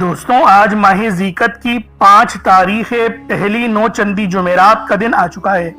دوستوں آج ماہ ذیقت کی 5 تاریخ پہلی 9 چندی جمعرات کا دن آ چکا ہے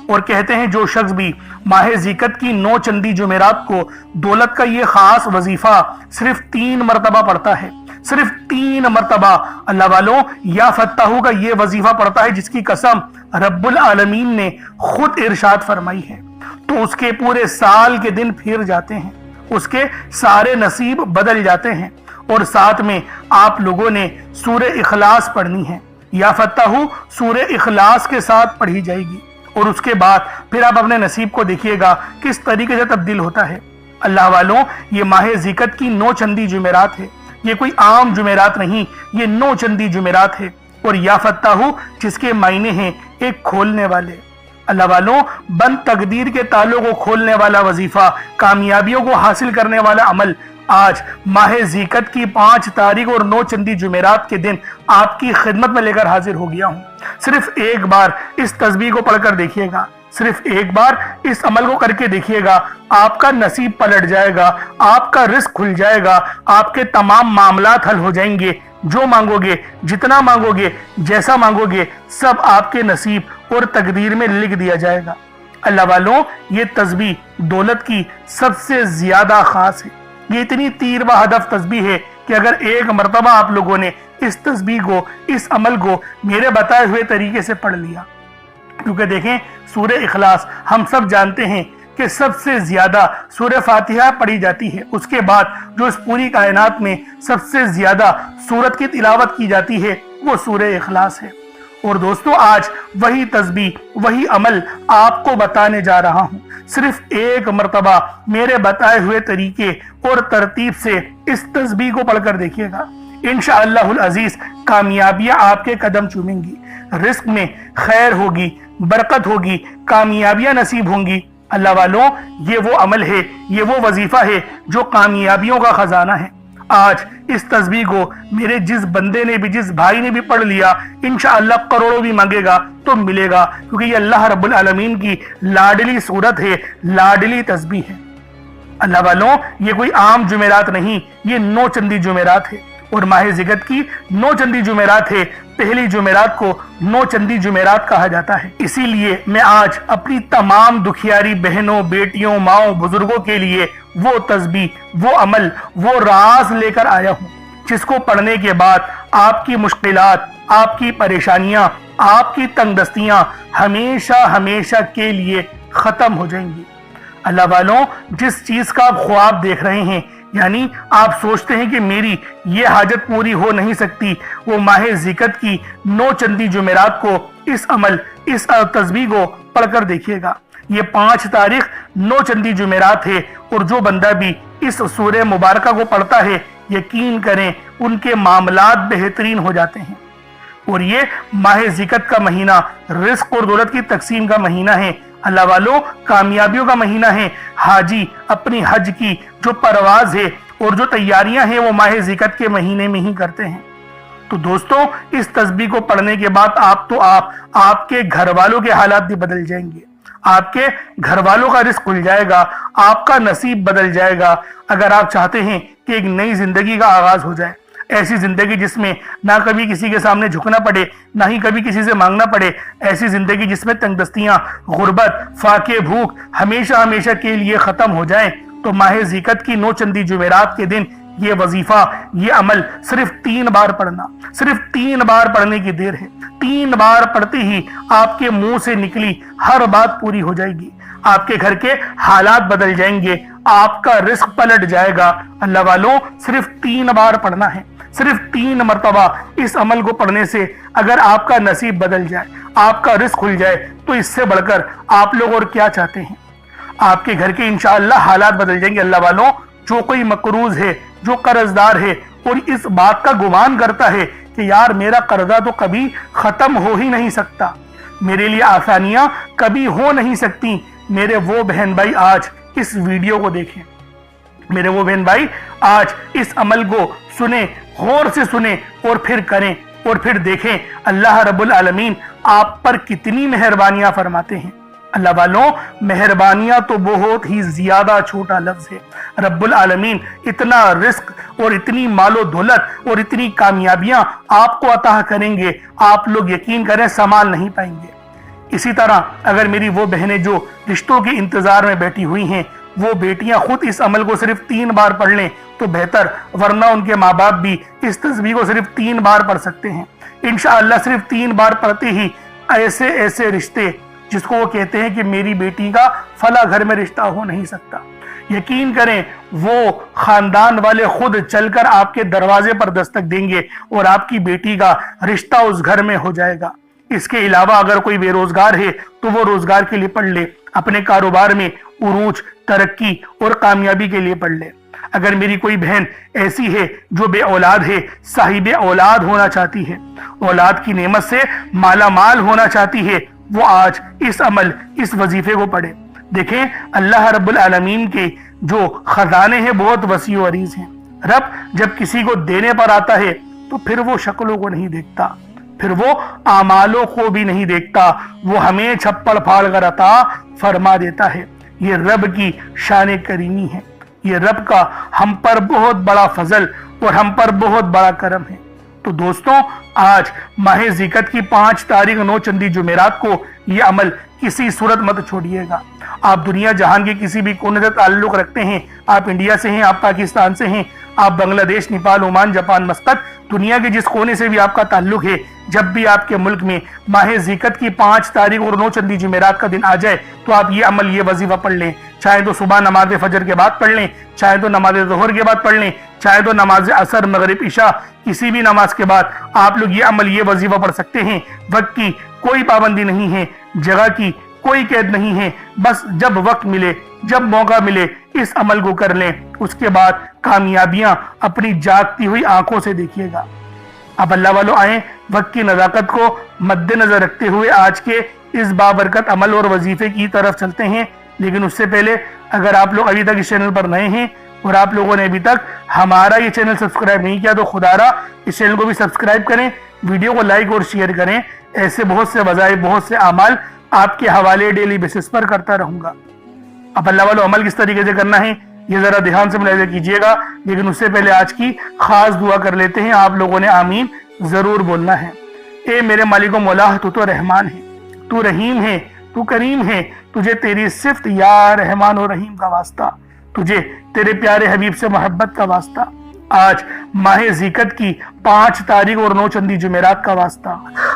اور کہتے ہیں جو شخص بھی ماہ ذیقت کی 9 چندی جمعرات کو دولت کا یہ خاص وظیفہ صرف 3 مرتبہ پڑھتا ہے، صرف 3 مرتبہ اللہ والوں یا فتحو کا یہ وظیفہ پڑھتا ہے جس کی قسم رب العالمین نے خود ارشاد فرمائی ہے، تو اس کے پورے سال کے دن پھر جاتے ہیں، اس کے سارے نصیب بدل جاتے ہیں۔ اور ساتھ میں آپ لوگوں نے سورہ اخلاص پڑھنی ہے، یا فتحو سورہ اخلاص کے ساتھ پڑھی جائے گی، اور اس کے بعد پھر آپ اپنے نصیب کو دیکھیے گا کس طریقے سے تبدیل ہوتا ہے۔ اللہ والوں یہ ماہ ذیقت کی 9 چندی جمعرات ہے، یہ کوئی عام جمعرات نہیں، یہ 9 چندی جمعرات ہے، اور یا فتحو جس کے معنی ہیں ایک کھولنے والے۔ اللہ والوں بند تقدیر کے تالوں کو کھولنے والا وظیفہ، کامیابیوں کو حاصل کرنے والا عمل آج ماہ ذیقت کی 5 تاریخ اور 9 چندی جمعرات کے دن آپ کی خدمت میں لے کر حاضر ہو گیا ہوں۔ صرف ایک بار اس تسبیح کو پڑھ کر دیکھیے گا، صرف ایک بار اس عمل کو کر کے دیکھیے گا، آپ کا نصیب پلٹ جائے گا، آپ کا رزق کھل جائے گا، آپ کے تمام معاملات حل ہو جائیں گے، جو مانگو گے، جتنا مانگو گے، جیسا مانگو گے، سب آپ کے نصیب اور تقدیر میں لکھ دیا جائے گا۔ اللہ والوں یہ تسبیح دولت کی سب سے زیادہ خاص ہے، یہ اتنی تیروا ہدف تسبیح ہے کہ اگر ایک مرتبہ آپ لوگوں نے اس تسبیح کو، اس عمل کو میرے بتائے ہوئے طریقے سے پڑھ لیا، کیونکہ دیکھیں سورہ اخلاص ہم سب جانتے ہیں کہ سب سے زیادہ سورہ فاتحہ پڑھی جاتی ہے، اس کے بعد جو اس پوری کائنات میں سب سے زیادہ سورت کی تلاوت کی جاتی ہے وہ سورہ اخلاص ہے۔ اور دوستو آج وہی تسبیح، وہی عمل آپ کو بتانے جا رہا ہوں، صرف ایک مرتبہ میرے بتائے ہوئے طریقے اور ترتیب سے اس تسبیح کو پڑھ کر دیکھیے گا، انشاءاللہ العزیز کامیابیاں آپ کے قدم چومیں گی، رزق میں خیر ہوگی، برکت ہوگی، کامیابیاں نصیب ہوں گی۔ اللہ والوں یہ وہ عمل ہے، یہ وہ وظیفہ ہے جو کامیابیوں کا خزانہ ہے۔ آج اس تسبیح کو میرے جس بندے نے بھی، جس بھائی نے بھی پڑھ لیا، انشاءاللہ کروڑوں بھی مانگے گا تو ملے گا، کیونکہ یہ اللہ رب العالمین کی لاڈلی صورت ہے، لاڈلی تسبیح ہے۔ اللہ والوں یہ کوئی عام جمعرات نہیں، یہ 9 چندی جمعرات ہے، اور ماہ ذیقت کی 9 چندی جمعرات ہے۔ پہلی جمعرات کو 9 چندی جمعرات کہا جاتا ہے، اسی لیے میں آج اپنی تمام دکھیاری بہنوں، بیٹیوں، ماؤں، بزرگوں کے لیے وہ تسبیح، وہ عمل، وہ راز لے کر آیا ہوں جس کو پڑھنے کے بعد آپ کی مشکلات، آپ کی پریشانیاں، آپ کی تنگ دستیاں ہمیشہ ہمیشہ کے لیے ختم ہو جائیں گی۔ اللہ والوں جس چیز کا آپ خواب دیکھ رہے ہیں، یعنی آپ سوچتے ہیں کہ میری یہ حاجت پوری ہو نہیں سکتی، وہ ماہ ذیقت کی 9 چندی جمعرات کو اس عمل، اس تسبیح کو پڑھ کر دیکھیے گا۔ یہ 5 تاریخ 9 چندی جمعرات ہے، اور جو بندہ بھی اس سورہ مبارکہ کو پڑھتا ہے یقین کریں ان کے معاملات بہترین ہو جاتے ہیں۔ اور یہ ماہ ذیقت کا مہینہ رزق اور دولت کی تقسیم کا مہینہ ہے، اللہ والوں کامیابیوں کا مہینہ ہے۔ حاجی اپنی حج کی جو پرواز ہے اور جو تیاریاں ہیں وہ ماہ ذیقت کے مہینے میں ہی کرتے ہیں۔ تو دوستوں اس تسبیح کو پڑھنے کے بعد آپ کے گھر والوں کے حالات بھی بدل جائیں گے، آپ کے گھر والوں کا رزق کھل جائے گا، آپ کا نصیب بدل جائے گا۔ اگر آپ چاہتے ہیں کہ ایک نئی زندگی کا آغاز ہو جائے، ایسی زندگی جس میں نہ کبھی کسی کے سامنے جھکنا پڑے، نہ ہی کبھی کسی سے مانگنا پڑے، ایسی زندگی جس میں تنگ دستیاں، غربت، فاقے، بھوک ہمیشہ ہمیشہ کے لیے ختم ہو جائیں، تو ماہ ذیقت کی 9 چندی جمعرات کے دن یہ وظیفہ، یہ عمل صرف 3 بار پڑھنا، صرف 3 بار پڑھنے کی دیر ہے۔ 3 بار پڑھتے ہی آپ کے منہ سے نکلی ہر بات پوری ہو جائے گی، آپ کے گھر کے حالات بدل جائیں گے، آپ کا رزق پلٹ جائے گا۔ اللہ والوں صرف 3 بار پڑھنا ہے، صرف 3 مرتبہ اس عمل کو پڑھنے سے اگر آپ کا نصیب بدل جائے، آپ کا رزق کھل جائے، تو اس سے بڑھ کر آپ لوگ اور کیا چاہتے ہیں؟ آپ کے گھر کے انشاءاللہ حالات بدل جائیں گے۔ اللہ والوں جو کوئی مقروض ہے، جو قرض دار ہے اور اس بات کا گمان کرتا ہے کہ یار میرا قرضہ تو کبھی ختم ہو ہی نہیں سکتا، میرے لیے آسانیاں کبھی ہو نہیں سکتی، میرے وہ بہن بھائی آج اس ویڈیو کو دیکھیں، میرے وہ بہن بھائی آج اس عمل کو سنیں، غور سے سنیں اور پھر کریں، اور پھر دیکھیں اللہ رب العالمین آپ پر کتنی مہربانیاں فرماتے ہیں۔ اللہ والوں، مہربانیاں تو بہت ہی زیادہ چھوٹا لفظ ہے۔ رب العالمین اتنا رزق اور اتنی مال و دولت اور اتنی کامیابیاں آپ کو عطا کریں گے، آپ لوگ یقین کریں سنبھال نہیں پائیں گے۔ اسی طرح اگر میری وہ بہنیں جو رشتوں کے انتظار میں بیٹھی ہوئی ہیں، وہ بیٹیاں خود اس عمل کو صرف 3 بار پڑھ لیں تو بہتر، ورنہ ان کے ماں باپ بھی اس تسبیح کو صرف 3 بار پڑھ سکتے ہیں۔ انشاءاللہ صرف 3 بار پڑھتے ہی ایسے ایسے رشتے، جس کو وہ کہتے ہیں کہ میری بیٹی کا فلاں گھر میں رشتہ ہو نہیں سکتا، یقین کریں وہ خاندان والے خود چل کر آپ کے دروازے پر دستک دیں گے اور آپ کی بیٹی کا رشتہ اس گھر میں ہو جائے گا۔ اس کے علاوہ اگر کوئی بے روزگار ہے تو وہ روزگار کے لیے پڑھ لے، اپنے کاروبار میں عروج، ترقی اور کامیابی کے لیے پڑھ لے۔ اگر میری کوئی بہن ایسی ہے جو بے اولاد ہے، صاحب اولاد ہونا چاہتی ہے، اولاد کی نعمت سے مالا مال ہونا چاہتی ہے، وہ آج اس عمل، اس وظیفے کو پڑھے۔ دیکھیں اللہ رب العالمین کے جو خزانے ہیں بہت وسیع و عریض ہیں۔ رب جب کسی کو دینے پر آتا ہے تو پھر وہ شکلوں کو نہیں دیکھتا، پھر وہ اعمالوں کو بھی نہیں دیکھتا، وہ ہمیں چھپڑ پھاڑ کر عطا فرما دیتا ہے۔ یہ رب کی شان کریمی ہے، یہ رب کا ہم پر بہت بڑا فضل اور ہم پر بہت بڑا کرم ہے۔ تو دوستوں، آج ماہ ذیقعت کی 5 تاریخ 9 چندی جمعرات کو یہ عمل کسی صورت مت چھوڑیے گا۔ آپ دنیا جہان کے کسی بھی کونے سے تعلق رکھتے ہیں، آپ انڈیا سے ہیں، آپ پاکستان سے ہیں، آپ بنگلہ دیش، نیپال، عمان، جاپان، مسقط، دنیا کے جس کونے سے بھی آپ کا تعلق ہے، جب بھی آپ کے ملک میں ماہ ذیقعت کی 5 تاریخ اور 9 چندی جمعرات کا دن آ جائے تو آپ یہ عمل، یہ وظیفہ پڑھ لیں۔ چاہے تو صبح نماز فجر کے بعد پڑھ لیں، چاہے تو نماز ظہر کے بعد پڑھ لیں، چاہے تو نماز عصر، مغرب، عشاء، کسی بھی نماز کے بعد آپ لوگ یہ عمل، یہ وظیفہ پڑھ سکتے ہیں۔ وقت کی کوئی پابندی نہیں ہے، جگہ کی کوئی قید نہیں ہے، بس جب وقت ملے، جب موقع ملے اس عمل کو کر لیں، اس کے بعد کامیابیاں اپنی جاگتی ہوئی آنکھوں سے دیکھیے گا۔ اب اللہ والوں آئیں، وقت کی نزاکت کو مد نظر رکھتے ہوئے آج کے اس بابرکت عمل اور وظیفے کی طرف چلتے ہیں۔ لیکن اس سے پہلے اگر آپ لوگ ابھی تک اس چینل پر نئے ہیں اور آپ لوگوں نے ابھی تک ہمارا یہ چینل سبسکرائب نہیں کیا تو خدا را اس چینل کو بھی سبسکرائب کریں، ویڈیو کو لائک اور شیئر کریں۔ ایسے بہت سے وظائف، بہت سے اعمال آپ کے حوالے ڈیلی بیسس پر کرتا رہوں گا۔ اب اللہ والوں عمل کس طریقے سے کرنا ہے یہ ذرا دھیان سے ملاحظہ کیجئے گا، لیکن اس سے پہلے آج کی خاص دعا کر لیتے ہیں۔ آپ لوگوں نے آمین ضرور بولنا ہے۔ اے میرے مالک و مولا، تو رحمان ہے، تو رحیم ہے، تو کریم ہے، تجھے تیری صفت یا رحمان و رحیم کا واسطہ، تجھے تیرے پیارے حبیب سے محبت کا واسطہ، آج ماہ ذیقعت کی 5 تاریخ اور 9 چندی جمعرات کا واسطہ،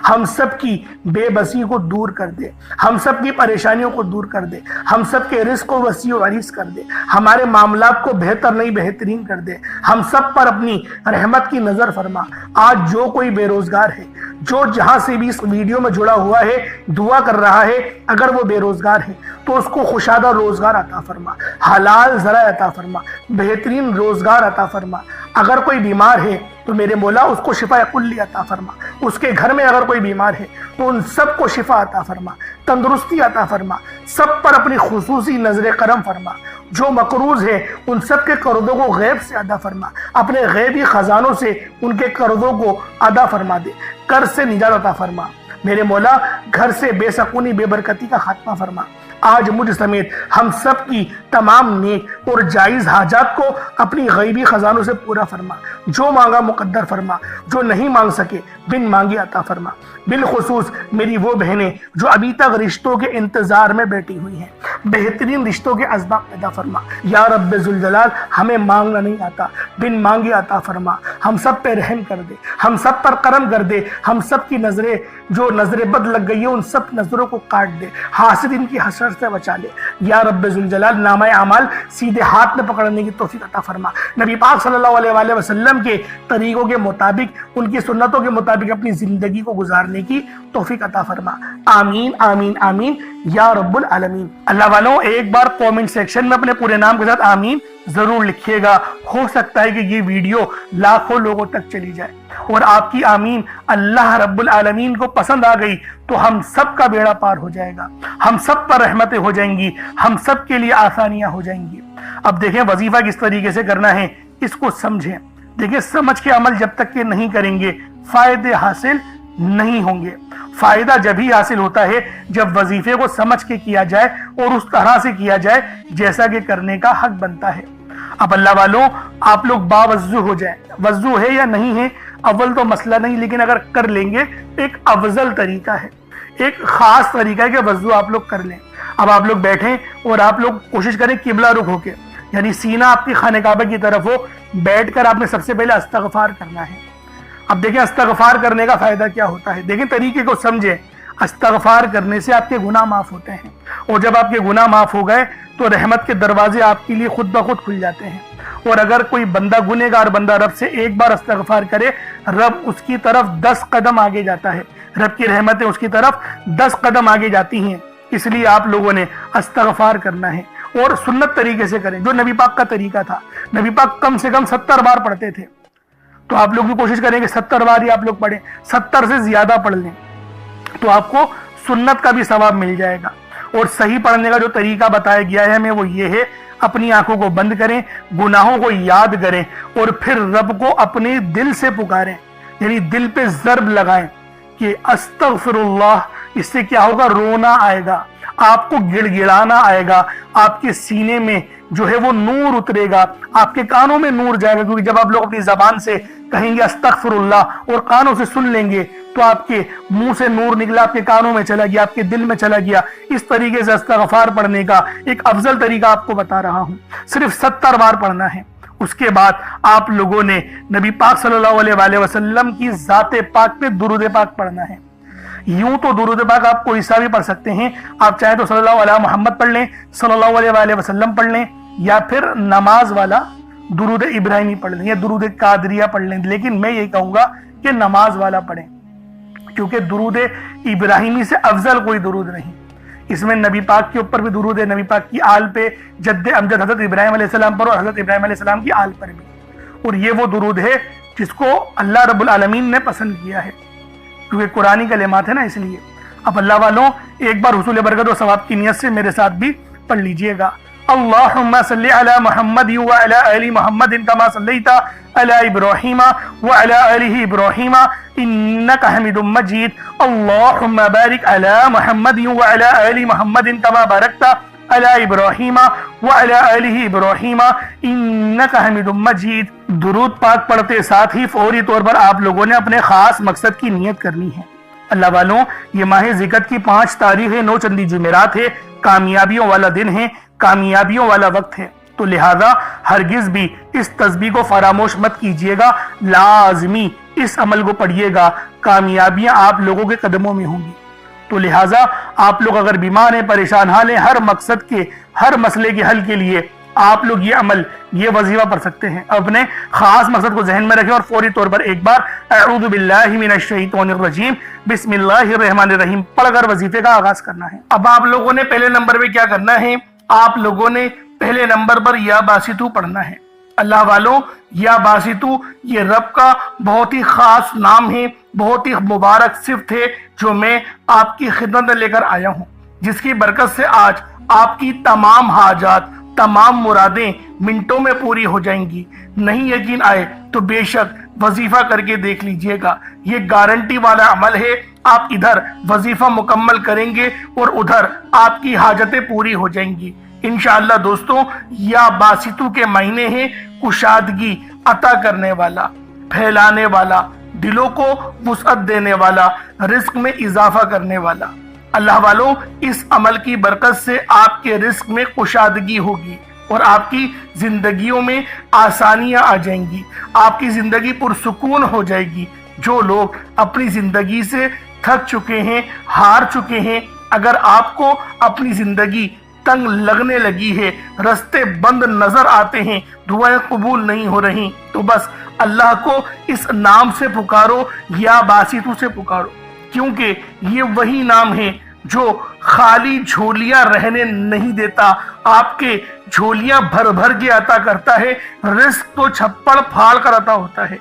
ہم سب کی بے بسی کو دور کر دے، ہم سب کی پریشانیوں کو دور کر دے، ہم سب کے رزق کو وسیع و عریض کر دے، ہمارے معاملات کو بہتر نہیں بہترین کر دے، ہم سب پر اپنی رحمت کی نظر فرما۔ آج جو کوئی بے روزگار ہے، جو جہاں سے بھی اس ویڈیو میں جڑا ہوا ہے، دعا کر رہا ہے، اگر وہ بے روزگار ہے تو اس کو خوشادہ روزگار عطا فرما، حلال ذرائع عطا فرما، بہترین روزگار عطا فرما۔ اگر کوئی بیمار ہے تو میرے مولا اس کو شفا کلی عطا فرما، اس کے گھر میں اگر کوئی بیمار ہے تو ان سب کو شفا عطا فرما، تندرستی عطا فرما، سب پر اپنی خصوصی نظر کرم فرما۔ جو مقروض ہے ان سب کے قرضوں کو غیب سے ادا فرما، اپنے غیبی خزانوں سے ان کے قرضوں کو ادا فرما دے، قرض سے نجات عطا فرما۔ میرے مولا گھر سے بے سکونی، بے برکتی کا خاتمہ فرما۔ آج مجھ سمیت ہم سب کی تمام نیک اور جائز حاجات کو اپنی غیبی خزانوں سے پورا فرما، جو مانگا مقدر فرما، جو نہیں مانگ سکے بن مانگے عطا فرما۔ بالخصوص میری وہ بہنیں جو ابھی تک رشتوں کے انتظار میں بیٹھی ہوئی ہیں، بہترین رشتوں کے اسباب پیدا فرما۔ یا رب ذوالجلال، ہمیں مانگنا نہیں آتا، بن مانگے عطا فرما۔ ہم سب پہ رحم کر دے، ہم سب پر کرم کر دے، ہم سب کی نظریں جو نظر بد لگ گئی ہے ان سب نظروں کو کاٹ دے، حاسدین کی حسد سے بچا لے۔ یا رب ذوالجلال، نامہ اعمال سیدھے ہاتھ میں پکڑنے کی توفیق عطا فرما۔ نبی پاک صلی اللہ علیہ وآلہ وسلم کے طریقوں کے مطابق، ان کی سنتوں کے مطابق اپنی زندگی کو گزارنے کی توفیق عطا فرما۔ آمین آمین آمین یا رب العالمین۔ اللہ والوں، ایک بار کومنٹ سیکشن میں اپنے پورے نام کے ساتھ آمین ضرور لکھیے گا۔ ہو سکتا ہے کہ یہ ویڈیو لاکھوں لوگوں تک چلی جائے اور آپ کی آمین اللہ رب العالمین کو پسند آ گئی تو ہم سب کا بیڑا پار ہو جائے گا، ہم سب پر رحمتیں ہو جائیں گی، ہم سب کے لیے آسانیاں ہو جائیں گی۔ اب دیکھیں وظیفہ کس طریقے سے کرنا ہے، اس کو سمجھیں۔ دیکھیں سمجھ کے عمل جب تک کہ نہیں کریں گے فائدے حاصل نہیں ہوں گے۔ فائدہ جب ہی حاصل ہوتا ہے جب وظیفے کو سمجھ کے کیا جائے اور اس طرح سے کیا جائے جیسا کہ کرنے کا حق بنتا ہے۔ اب اللہ والوں، آپ لوگ باوضو ہو جائیں۔ وضو ہے یا نہیں ہے اول تو مسئلہ نہیں، لیکن اگر کر لیں گے ایک افضل طریقہ ہے، ایک خاص طریقہ ہے کہ وضو آپ لوگ کر لیں۔ اب آپ لوگ بیٹھیں اور آپ لوگ کوشش کریں قبلہ رخ ہو کے، یعنی سینہ آپ کی خانہ کعبہ کی طرف ہو، بیٹھ کر آپ نے سب سے پہلے استغفار کرنا ہے۔ اب دیکھیں استغفار کرنے کا فائدہ کیا ہوتا ہے، دیکھیں طریقے کو سمجھیں۔ استغفار کرنے سے آپ کے گناہ معاف ہوتے ہیں، اور جب آپ کے گناہ معاف ہو گئے تو رحمت کے دروازے آپ کے لیے خود بخود کھل جاتے ہیں۔ اور اگر کوئی بندہ گنہگار بندہ رب سے ایک بار استغفار کرے، رب اس کی طرف 10 قدم آگے جاتا ہے، رب کی رحمتیں اس کی طرف 10 قدم آگے جاتی ہیں۔ اس لیے آپ لوگوں نے استغفار کرنا ہے اور سنت طریقے سے کریں، جو نبی پاک کا طریقہ تھا۔ نبی پاک کم سے کم 70 بار پڑھتے تھے، تو آپ لوگ بھی کوشش کریں کہ 70 بار ہی آپ لوگ پڑھیں، 70 سے زیادہ پڑھ لیں تو آپ کو سنت کا بھی ثواب مل جائے گا۔ اور صحیح پڑھنے کا جو طریقہ بتایا گیا ہے ہمیں وہ یہ ہے، اپنی آنکھوں کو بند کریں، گناہوں کو یاد کریں اور پھر رب کو اپنے دل سے پکاریں، یعنی دل پہ ضرب لگائیں کہ استغفر اللہ۔ اس سے کیا ہوگا؟ رونا آئے گا، آپ کو گڑ گڑانا آئے گا، آپ کے سینے میں جو ہے وہ نور اترے گا، آپ کے کانوں میں نور جائے گا، کیونکہ جب آپ لوگ اپنی زبان سے کہیں گے استغفر اللہ اور کانوں سے سن لیں گے تو آپ کے منہ سے نور نکلا، آپ کے کانوں میں چلا گیا، آپ کے دل میں چلا گیا۔ اس طریقے سے استغفار پڑھنے کا ایک افضل طریقہ آپ کو بتا رہا ہوں، صرف 70 بار پڑھنا ہے۔ اس کے بعد آپ لوگوں نے نبی پاک صلی اللہ علیہ وآلہ وسلم کی ذات پاک پہ درود پاک پڑھنا ہے۔ یوں تو درود پاک آپ کوئی سا بھی پڑھ سکتے ہیں، آپ چاہیں تو صلی اللہ علیہ محمد پڑھ لیں، صلی اللہ علیہ وآلہ وسلم پڑھ لیں، یا پھر نماز والا درود ابراہیمی پڑھ لیں یا درود قادریہ پڑھ لیں، لیکن میں یہ کہوں گا کہ نماز والا پڑھیں، کیونکہ درود ابراہیمی سے افضل کوئی درود نہیں۔ اس میں نبی پاک کے اوپر بھی درود ہے، نبی پاک کی آل پہ، جد امجد حضرت ابراہیم علیہ السلام پر اور حضرت ابراہیم علیہ السلام کی آل پر بھی، اور یہ وہ درود ہے جس کو اللہ رب العالمین نے پسند کیا ہے، کیونکہ قرآنی کلمات ہے نا، اس لیے۔ اب اللہ والوں، ایک بار حصول برکت و ثواب کی نیت سے میرے ساتھ بھی پڑھ لیجئے گا۔ اللہم صلی علی محمد وعلی آل محمد کما صلیت علی ابراہیم وعلی آل ابراہیم انکا حمید مجید۔ اللہم بارک علی محمد وعلی آل محمد کما بارکت علی ابراہیم وعلی آل ابراہیم انکا حمید مجید۔ درود پاک پڑھتے ساتھ ہی فوری طور پر آپ لوگوں نے اپنے خاص مقصد کی نیت کرنی ہے۔ اللہ والوں، یہ ماہ ذیقعت کی 5 تاریخ ہے، 9 چندی جمعرات ہے، کامیابیوں والا دن ہے، کامیابیوں والا وقت ہے، تو لہذا ہرگز بھی اس تسبیح کو فراموش مت کیجیے گا، لازمی اس عمل کو پڑھیے گا، کامیابیاں آپ لوگوں کے قدموں میں ہوں گی۔ تو لہذا آپ لوگ اگر بیمار ہیں، پریشان حال ہیں، ہر مقصد کے، ہر مسئلے کے حل کے لیے آپ لوگ یہ عمل، یہ وظیفہ پڑھ سکتے ہیں۔ اپنے خاص مقصد کو ذہن میں رکھیں اور فوری طور پر ایک بار اعوذ باللہ من الشیطان الرجیم بسم اللہ الرحمن الرحیم پڑھ کر وظیفے کا آغاز کرنا ہے۔ اب آپ لوگوں نے پہلے نمبر پہ کیا کرنا ہے؟ آپ لوگوں نے پہلے نمبر پر یا باسطو پڑھنا ہے۔ اللہ والوں، یا باسطو یہ رب کا بہت ہی خاص نام ہے، بہت ہی مبارک صفت ہے جو میں آپ کی خدمت میں لے کر آیا ہوں، جس کی برکت سے آج آپ کی تمام حاجات، تمام مرادیں منٹوں میں پوری ہو جائیں گی۔ نہیں یقین آئے تو بے شک وظیفہ کر کے دیکھ لیجئے گا، یہ گارنٹی والا عمل ہے۔ آپ ادھر وظیفہ مکمل کریں گے اور ادھر آپ کی حاجتیں پوری ہو جائیں گی انشاءاللہ۔ دوستوں، یا باسطو کے مہینے ہیں کشادگی عطا کرنے والا، پھیلانے والا، دلوں کو وسعت دینے والا، رزق میں اضافہ کرنے والا۔ اللہ والوں، اس عمل کی برکت سے آپ کے رزق میں کشادگی ہوگی اور آپ کی زندگیوں میں آسانیاں آ جائیں گی، آپ کی زندگی پرسکون ہو جائے گی۔ جو لوگ اپنی زندگی سے تھک چکے ہیں، ہار چکے ہیں، اگر آپ کو اپنی زندگی تنگ لگنے لگی ہے، رستے بند نظر آتے ہیں، دعائیں قبول نہیں ہو رہی، تو بس اللہ کو اس نام سے پکارو، یا باسطو سے پکارو، کیونکہ یہ وہی نام ہے جو خالی جھولیاں رہنے نہیں دیتا، آپ کے جھولیاں بھر بھر کے عطا کرتا ہے، رزق تو چھپڑ پھاڑ کر عطا ہوتا ہے۔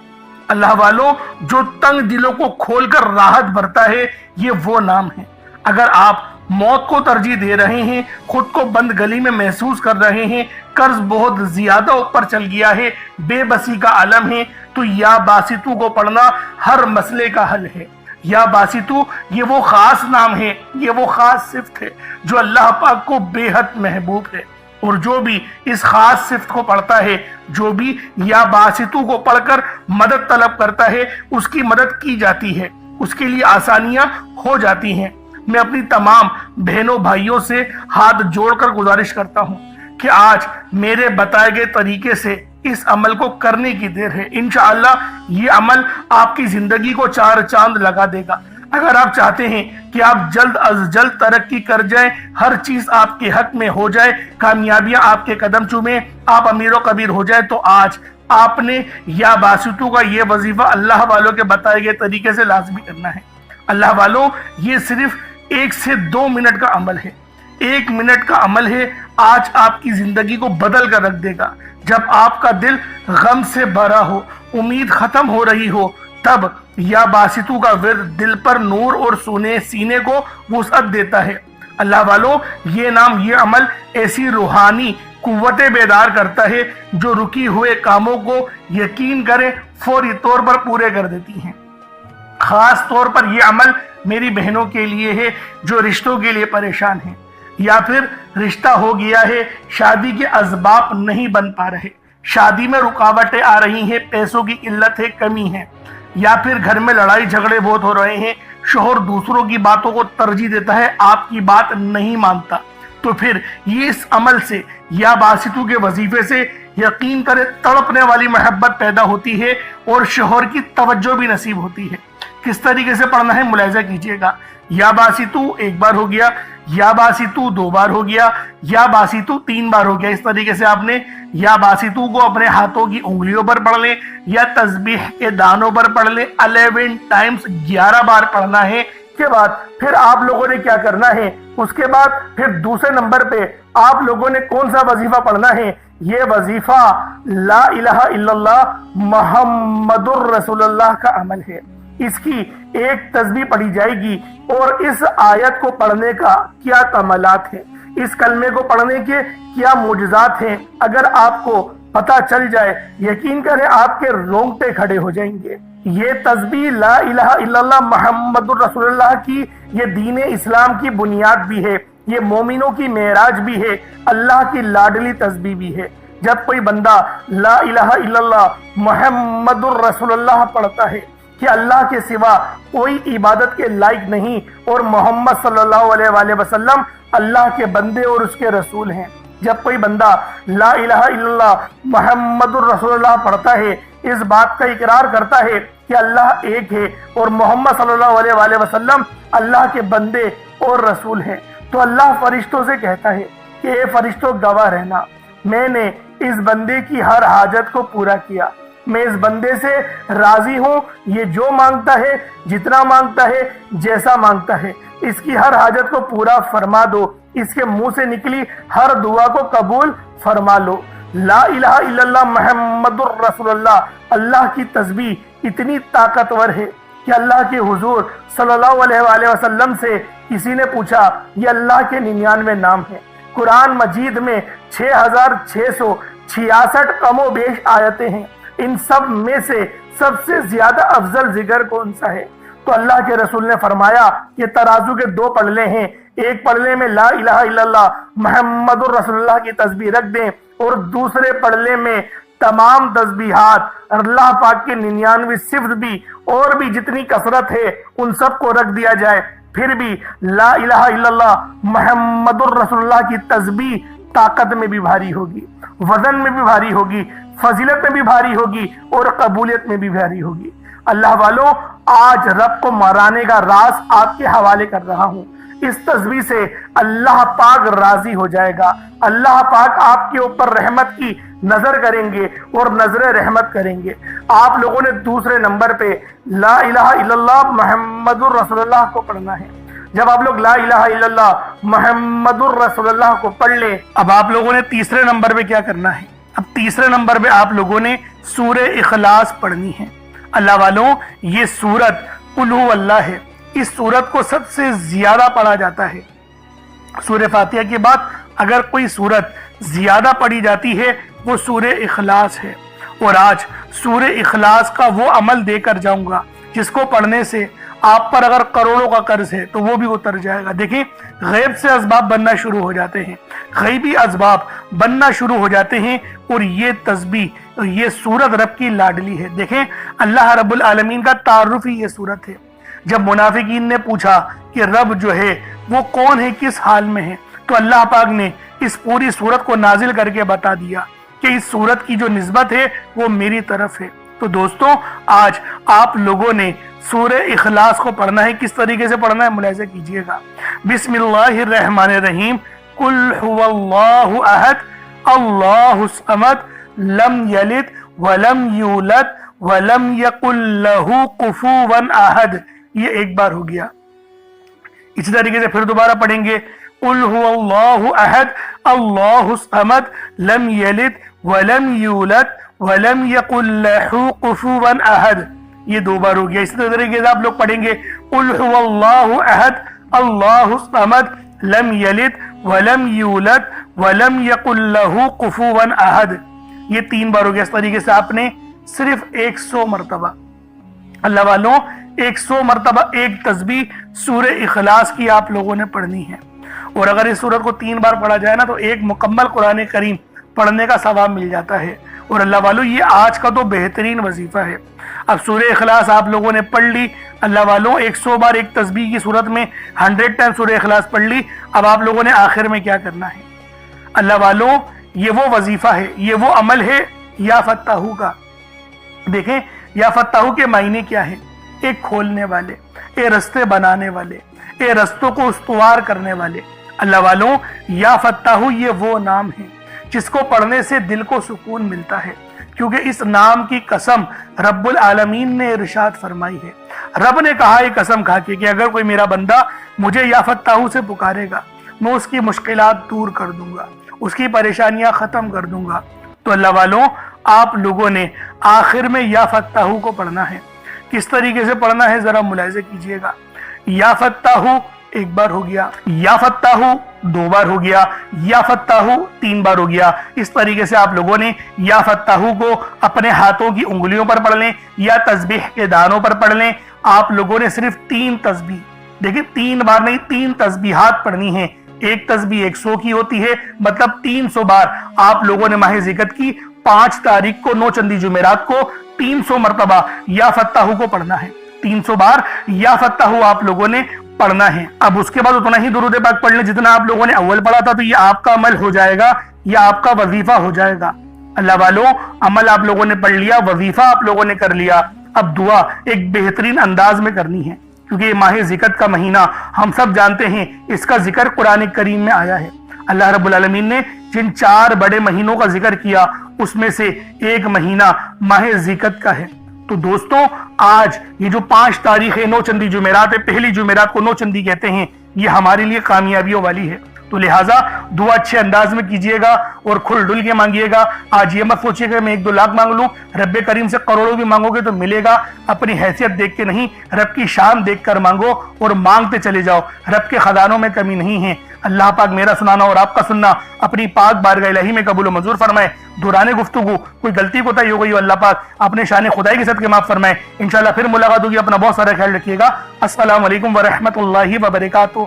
اللہ والوں، جو تنگ دلوں کو کھول کر راحت بھرتا ہے، یہ وہ نام ہے۔ اگر آپ موت کو ترجیح دے رہے ہیں، خود کو بند گلی میں محسوس کر رہے ہیں، قرض بہت زیادہ اوپر چل گیا ہے، بے بسی کا عالم ہے، تو یا باسطو کو پڑھنا ہر مسئلے کا حل ہے۔ یا باسطو یہ وہ خاص نام ہے، یہ وہ خاص صفت ہے جو اللہ پاک کو بے حد محبوب ہے، اور جو بھی اس خاص صفت کو پڑھتا ہے، جو بھی یا باسطو کو پڑھ کر مدد طلب کرتا ہے، اس کی مدد کی جاتی ہے، اس کے لیے آسانیاں ہو جاتی ہیں۔ میں اپنی تمام بہنوں بھائیوں سے ہاتھ جوڑ کر گزارش کرتا ہوں کہ آج میرے بتائے گئے طریقے سے اس عمل کو کرنے کی دیر ہے۔ انشاءاللہ یہ عمل آپ کی زندگی کو چار چاند لگا دے گا۔ اگر آپ چاہتے ہیں کہ آپ جلد از جلد ترقی کر جائیں، ہر چیز آپ کے حق میں ہو جائے، کامیابیاں آپ کے قدم چومیں، آپ امیر و کبیر ہو جائے، تو آج آپ نے یا باسطو کا یہ وظیفہ اللہ والوں کے بتائے گئے طریقے سے لازمی کرنا ہے۔ اللہ والوں، یہ صرف 1 سے 2 منٹ کا عمل ہے، 1 منٹ کا عمل ہے، آج آپ کی زندگی کو بدل کر رکھ دے گا۔ جب آپ کا دل غم سے بھرا ہو، امید ختم ہو رہی ہو، تب یا باسطو کا ورد دل پر نور اور سینے کو وسعت دیتا ہے۔ اللہ والوں، یہ نام، یہ عمل ایسی روحانی قوتیں بیدار کرتا ہے جو رکی ہوئے کاموں کو یقین کرے فوری طور پر پورے کر دیتی ہیں۔ خاص طور پر یہ عمل میری بہنوں کے لیے ہے جو رشتوں کے لیے پریشان ہیں، یا پھر رشتہ ہو گیا ہے، شادی کے اسباب نہیں بن پا رہے، شادی میں رکاوٹیں آ رہی ہیں، پیسوں کی قلت ہے، کمی ہے، یا پھر گھر میں لڑائی جھگڑے بہت ہو رہے ہیں، شوہر دوسروں کی باتوں کو ترجیح دیتا ہے، آپ کی بات نہیں مانتا، تو پھر یہ اس عمل سے یا باسطو کے وظیفے سے یقین کرے تڑپنے والی محبت پیدا ہوتی ہے اور شوہر کی توجہ بھی نصیب ہوتی ہے۔ کس طریقے سے پڑھنا ہے ملاحظہ کیجئے گا۔ یا باسطو 1 بار ہو گیا، یا باسطو 2 بار ہو گیا، یا باسطو 3 بار ہو گیا۔ اس طریقے سے آپ نے یا باسطو کو اپنے ہاتھوں کی انگلیوں پر پڑھ لیں، یا تسبیح کے دانوں پر پڑھ لیں، 11 ٹائمز 11 بار پڑھنا ہے۔ کے بعد پھر آپ لوگوں نے کیا کرنا ہے، اس کے بعد پھر دوسرے نمبر پہ آپ لوگوں نے کون سا وظیفہ پڑھنا ہے؟ یہ وظیفہ لا الہ الا اللہ محمد الرسول اللہ کا عمل ہے۔ اس کی ایک تسبیح پڑھی جائے گی، اور اس آیت کو پڑھنے کا کیا کمالات ہیں، اس کلمے کو پڑھنے کے کیا معجزات ہیں، اگر آپ کو پتہ چل جائے، یقین کریں آپ کے رونگٹے کھڑے ہو جائیں گے۔ یہ تسبیح لا الہ الا اللہ محمد الرسول اللہ کی یہ دین اسلام کی بنیاد بھی ہے، یہ مومنوں کی معراج بھی ہے، اللہ کی لاڈلی تسبیح بھی ہے۔ جب کوئی بندہ لا الہ الا اللہ محمد الرسول اللہ پڑھتا ہے کہ اللہ کے سوا کوئی عبادت کے لائق نہیں، اور محمد صلی اللہ علیہ وآلہ وسلم اللہ کے بندے اور اس کے رسول ہیں، جب کوئی بندہ لا الہ الا اللہ محمد الرسول اللہ پڑھتا ہے، اس بات کا اقرار کرتا ہے کہ اللہ ایک ہے اور محمد صلی اللہ علیہ وآلہ وسلم اللہ کے بندے اور رسول ہیں، تو اللہ فرشتوں سے کہتا ہے کہ اے فرشتوں گواہ رہنا، میں نے اس بندے کی ہر حاجت کو پورا کیا، میں اس بندے سے راضی ہوں، یہ جو مانگتا ہے، جتنا مانگتا ہے، جیسا مانگتا ہے، اس کی ہر حاجت کو پورا فرما دو، اس کے منہ سے نکلی ہر دعا کو قبول فرما لو۔ لا الہ الا اللہ محمد الرسول اللہ، اللہ کی تسبیح اتنی طاقتور ہے کہ اللہ کے حضور صلی اللہ علیہ وآلہ وسلم سے کسی نے پوچھا، یہ اللہ کے 99 نام ہیں، قرآن مجید میں 6666 کم و بیش آیتیں ہیں، ان سب میں سے سب سے زیادہ افضل ذکر کون سا ہے؟ تو اللہ کے رسول نے فرمایا کہ ترازو کے 2 پلڑے ہیں، ایک پلڑے میں لا الہ الا اللہ محمد الرسول اللہ کی تسبیح رکھ دیں، اور دوسرے پلڑے میں تمام تسبیحات اللہ پاک کے 99 صفت بھی اور بھی جتنی کثرت ہے ان سب کو رکھ دیا جائے، پھر بھی لا الہ الا اللہ محمد الرسول اللہ کی تسبیح طاقت میں بھی بھاری ہوگی، وزن میں بھی بھاری ہوگی، فضیلت میں بھی بھاری ہوگی، اور قبولیت میں بھی بھاری ہوگی۔ اللہ والوں، آج رب کو مرانے کا راز آپ کے حوالے کر رہا ہوں۔ اس تسبیح سے اللہ پاک راضی ہو جائے گا، اللہ پاک آپ کے اوپر رحمت کی نظر کریں گے اور نظر رحمت کریں گے۔ آپ لوگوں نے دوسرے نمبر پہ لا الہ الا اللہ محمد الرسول اللہ کو پڑھنا ہے۔ جب آپ لوگ لا الہ الا اللہ محمد الرسول اللہ کو پڑھ لیں، اب آپ لوگوں نے تیسرے نمبر پہ کیا کرنا ہے؟ اب تیسرے نمبر پہ آپ لوگوں نے سورہ اخلاص پڑھنی ہے۔ اللہ والوں، یہ سورت قل هو اللہ ہے، اس سورت کو سب سے زیادہ پڑھا جاتا ہے۔ سورہ فاتحہ کے بعد اگر کوئی سورت زیادہ پڑھی جاتی ہے وہ سورہ اخلاص ہے، اور آج سورہ اخلاص کا وہ عمل دے کر جاؤں گا، جس کو پڑھنے سے آپ پر اگر کروڑوں کا قرض ہے تو وہ بھی اتر جائے گا۔ دیکھیں غیب سے اسباب بننا شروع ہو جاتے ہیں، غیبی اسباب بننا شروع ہو جاتے ہیں، اور یہ تسبیح، یہ سورت رب کی لاڈلی ہے۔ دیکھیں اللہ رب العالمین کا تعارف ہی یہ سورت ہے۔ جب منافقین نے پوچھا کہ رب جو ہے وہ کون ہے، کس حال میں ہے، تو اللہ پاک نے اس پوری سورت کو نازل کر کے بتا دیا کہ اس سورت کی جو نسبت ہے وہ میری طرف ہے۔ تو دوستوں آج آپ لوگوں نے سورہ اخلاص کو پڑھنا ہے۔ کس طریقے سے پڑھنا ہے ملاحظہ کیجئے گا۔ بسم اللہ الرحمن الرحیم، قل هو اللہ احد اللہ الصمد لم یلد ولم یولد ولم یکن لہ کفوا احد۔ یہ ایک بار ہو گیا۔ اسی طریقے سے پھر دوبارہ پڑھیں گے، قل هو اللہ احد اللہ الصمد لم یلد ولم یولد ولم یکن لہ کفوا احد۔ یہ دو بار ہو گیا۔ اسی طریقے سے آپ لوگ پڑھیں گے، قل هو اللہ احد اللہ الصمد لم یلد ولم یولد ولم یکن لہ کفوا احد۔ یہ تین بار ہو گیا۔ اس طریقے سے آپ نے صرف 100 مرتبہ، اللہ والوں 100 مرتبہ ایک تسبیح سورہ اخلاص کی آپ لوگوں نے پڑھنی ہے۔ اور اگر اس سورت کو 3 بار پڑھا جائے نا تو ایک مکمل قرآن کریم پڑھنے کا ثواب مل جاتا ہے۔ اور اللہ والوں یہ آج کا تو بہترین وظیفہ ہے۔ اب سورہ اخلاص آپ لوگوں نے پڑھ لی، اللہ والوں 100 بار ایک تسبیح کی صورت میں 100 ٹائم سورہ اخلاص پڑھ لی۔ اب آپ لوگوں نے آخر میں کیا کرنا ہے؟ اللہ والوں یہ وہ وظیفہ ہے، یہ وہ عمل ہے یا فتاحو کا۔ دیکھیں یا فتاحو کے معنی کیا ہے؟ ایک کھولنے والے، اے رستے بنانے والے، اے رستوں کو استوار کرنے والے۔ اللہ والوں یا فتاحو یہ وہ نام ہے جس کو پڑھنے سے دل کو سکون ملتا ہے، کیونکہ اس نام کی قسم رب العالمین نے ارشاد فرمائی ہے۔ رب نے کہا یہ قسم کھا کے کہ اگر کوئی میرا بندہ مجھے یا فتاحو سے پکارے گا میں اس کی مشکلات دور کر دوں گا، اس کی پریشانیاں ختم کر دوں گا۔ تو اللہ والوں آپ لوگوں نے آخر میں یا فتاحو کو پڑھنا ہے۔ کس طریقے سے پڑھنا ہے ذرا ملاحظہ کیجئے گا۔ یا فتاحو ایک بار ہو گیا، یا فتاحو 2 بار ہو گیا، یا فتاحو 3 بار ہو گیا۔ اس طریقے سے آپ لوگوں نے یا فتاحو کو اپنے ہاتھوں کی انگلیوں پر پڑھ لیں یا تسبیح کے دانوں پر پڑھ لیں۔ آپ لوگوں نے صرف 3 تسبیح، دیکھیں 3 بار نہیں 3 تسبیحات پڑھنی ہیں۔ ایک تسبیح 100 کی ہوتی ہے، مطلب 300 بار آپ لوگوں نے ماہ ذکر کی 5 تاریخ کو 9 چندی جمعرات کو 300 مرتبہ یا فتاحو کو پڑھنا ہے۔ 300 بار یا فتاحو آپ لوگوں نے پڑھنا ہے۔ اب اس کے بعد اتنا ہی درود پاک پڑھ لیں جتنا آپ لوگوں نے اول پڑھا تھا، تو یہ آپ کا عمل ہو جائے گا، یہ آپ کا وظیفہ ہو جائے گا۔ اللہ والوں عمل آپ لوگوں نے پڑھ لیا، وظیفہ آپ لوگوں نے کر لیا۔ اب دعا ایک بہترین انداز میں کرنی ہے، کیونکہ یہ ماہ ذکر کا مہینہ ہم سب جانتے ہیں، اس کا ذکر قرآن کریم میں آیا ہے۔ اللہ رب العالمین نے جن 4 بڑے مہینوں کا ذکر کیا اس میں سے ایک مہینہ ماہ ذکر کا ہے۔ تو دوستوں آج یہ جو 5 تاریخ 9 چندی جمعرات ہے، پہلی جمعرات کو 9 چندی کہتے ہیں، یہ ہمارے لیے کامیابیوں والی ہے۔ تو لہٰذا دعا اچھے انداز میں کیجئے گا اور کھل ڈل کے مانگیے گا۔ آج یہ مت سوچیے کہ میں 1-2 لاکھ مانگ لوں، رب کریم سے کروڑوں بھی مانگو گے تو ملے گا۔ اپنی حیثیت دیکھ کے نہیں، رب کی شان دیکھ کر مانگو اور مانگتے چلے جاؤ۔ رب کے خزانوں میں کمی نہیں ہے۔ اللہ پاک میرا سنانا اور آپ کا سننا اپنی پاک بارگاہ الہی میں قبول و منظور فرمائے۔ دوران گفتگو کوئی غلطی کوتاہی ہو گئی ہو، اللہ پاک اپنے شان خدائی کے صدقے معاف فرمائے۔ انشاءاللہ پھر ملاقات ہوگی۔ اپنا بہت سارا خیال رکھیے گا۔ السلام علیکم ورحمۃ اللہ وبرکاتہ۔